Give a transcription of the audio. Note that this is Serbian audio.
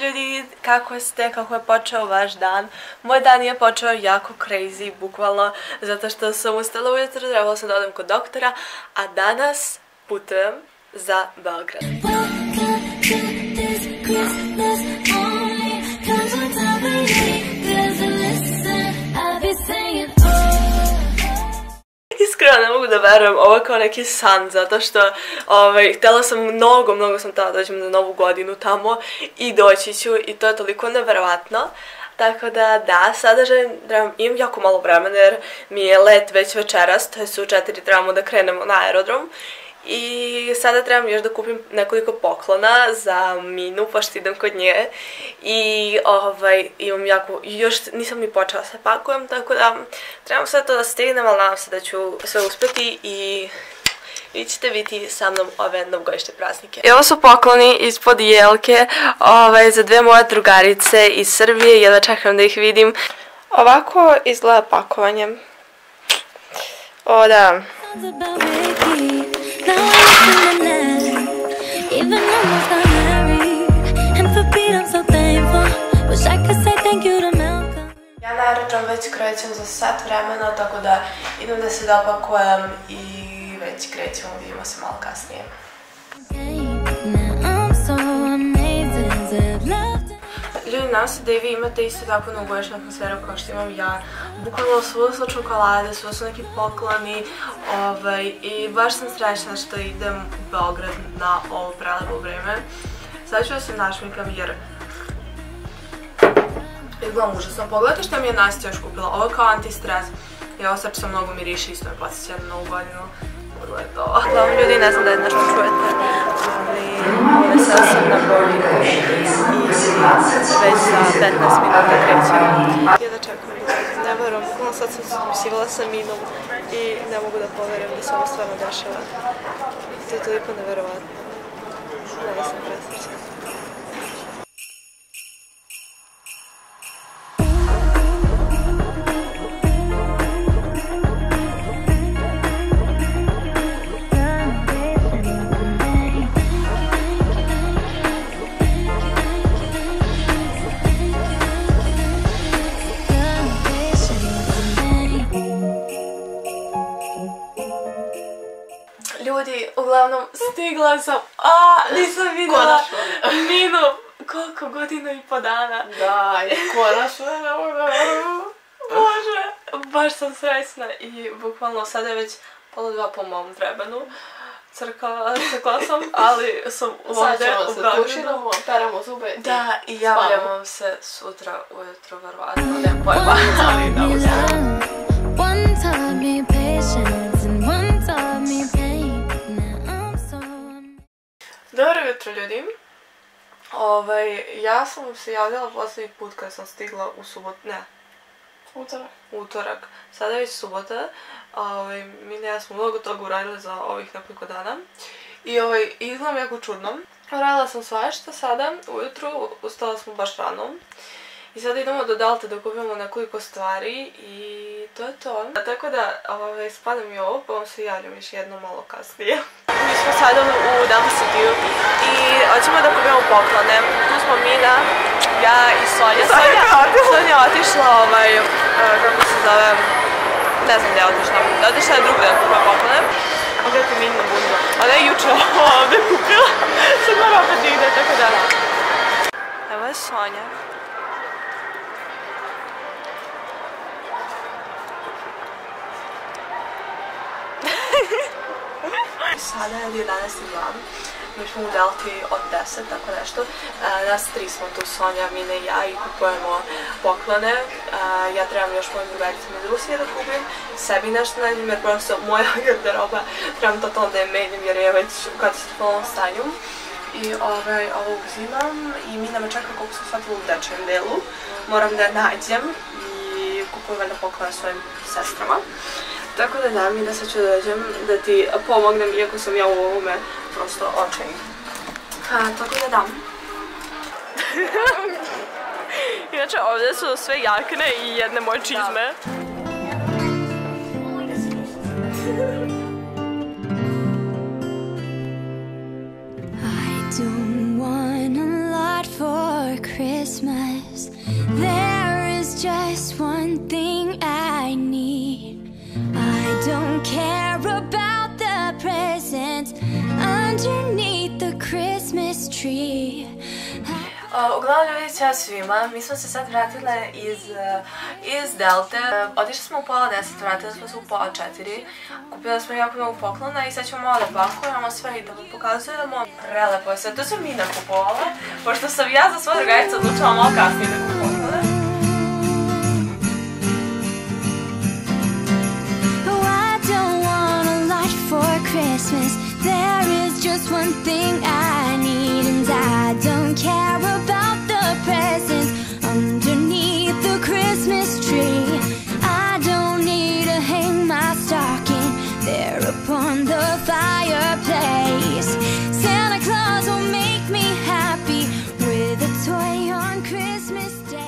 ljudi, kako ste, kako je počeo vaš dan? Moj dan je počeo jako crazy, bukvalno, zato što sam ustala ujutro, trebala sam da odem kod doktora, a danas putujem za Beograd. Iskreno ne mogu da verujem, ovo je kao neki san, zato što htjela sam mnogo sam htjela da dođem na novu godinu tamo i doći ću i to je toliko neverovatno. Tako da, sada imam jako malo vremena jer mi je let već večeras, to je u 4 trebamo da krenemo na aerodrom. I sada trebam još da kupim nekoliko poklona za Minu, pošto idem kod nje. I imam još nisam ni počela se pakujem, tako da trebam sve to da stignem, ali nadam se da ću sve uspjeti i vi ćete biti sa mnom ove novogodišnje praznike. I ovo su pokloni ispod jelke za dve moje drugarice iz Srbije, jedva čekam da ih vidim. Ovako izgleda pakovanje. O da. Ja na aerodrom već krećem za sat vremena, tako da idem da se dopakujem i već krećemo, vidimo se malo kasnije. Ljudi, nadam se da i vi imate isto takvu novogodišnju atmosferu kao što imam ja. Bukvalno svuda su čokolade, svuda su neki pokloni i baš sam srećna što idem u Beograd na ovo prelepo vreme. Sad ću da se našminkam jer izgledam užasno. Pogledajte što mi je Nastja još kupila, ovo je kao anti-stres i ovo srce mnogo miriši, isto me podsjeća na novu godinu. Pogledajte ovo. Uglavnom ljudi, ne znam da je nešto čujete, ali sada sam na boardingu i već za 15 minuta krećem. Jedva čekam, ne verujem, bukvalno sad sam se usivala sa Minom i ne mogu da poverujem da se ovo stvarno dešava. To je toliko neverovatno. Da sam presrećena. Ljudi, uglavnom stigla sam, nisam vidjela Minu koliko godina i po dana. Da, i konačno je Bože, baš sam srećna i bukvalno sada je već 1:30 po mom vremenu. Crkla sam, ali sam ovdje u Beogradu. Sad ćemo se tuširamo, peramo zube i da, i javljam vam se sutra ujutro, verovatno, nemam pojma, ali da ustavim. Dobro jutro ljudi. Ja sam se javljala posljednji put kada sam stigla u utorak. Sada je već subota. Mine i ja smo mnogo toga uradili za ovih nekoliko dana. I izgledam jako čudno. Uradila sam svašta sada, ujutru, ustala smo baš rano. I sada idemo do Delta da kupimo nekoliko stvari i to je to. Tako da spadam i ovo, pa vam se javljam još jedno malo kasnije. Mi smo sada u Dam City i hoćemo da kupimo poklone. Tu smo Mina, ja i Sonja. Sonja je otišla, kako se zove, ne znam gdje je otišla. Otišla je drugdje da kupa poklone. Pogledajte Mina bunda. Ona je juče ovdje kupila. Sad mora opet ide, tako da. Evo je Sonja. Sada je 11:02, mi smo u Delti od 10, tako nešto. Nas 3 smo tu, Sonja, Mina i ja, i kupujemo poklone. Ja trebam još mojim drugaricama iz Rusije da kupim, sebi nešto nađem jer prosto moja garderoba trebam totalno da je menjam jer je već u katastrofalnom stanju. I ovo uzimam i Mina me čeka koliko sam shvatila u dečijem delu. Moram da je nađem i kupujem valjda poklone svojim sestrama. Tako da da mi da sad ću dođem da ti pomognem, iako sam ja u ovome prosto očajna. Tako da dam. Inače ovdje su sve jakne i jedne moje čizme. I don't want a lot for Christmas. There is just one thing I need. I don't care about the presents underneath the Christmas tree. Uglavnom, ljudi, ćao svima. Mi smo se sad vratile iz Delte. Otišli smo u pola 10, vratili smo se u pola 4. Kupili smo jako mnogo poklona i sad ćemo malo da pakujemo sve i da vam pokazujemo. Prelepo je sve. To sam mi nakupovala, pošto sam ja za svoju drugaricu odlučila malo kasnije da kupu poklone. Christmas, there is just one thing I need, and I don't care about the presents underneath the Christmas tree. I don't need to hang my stocking there upon the fireplace. Santa Claus will make me happy with a toy on Christmas Day.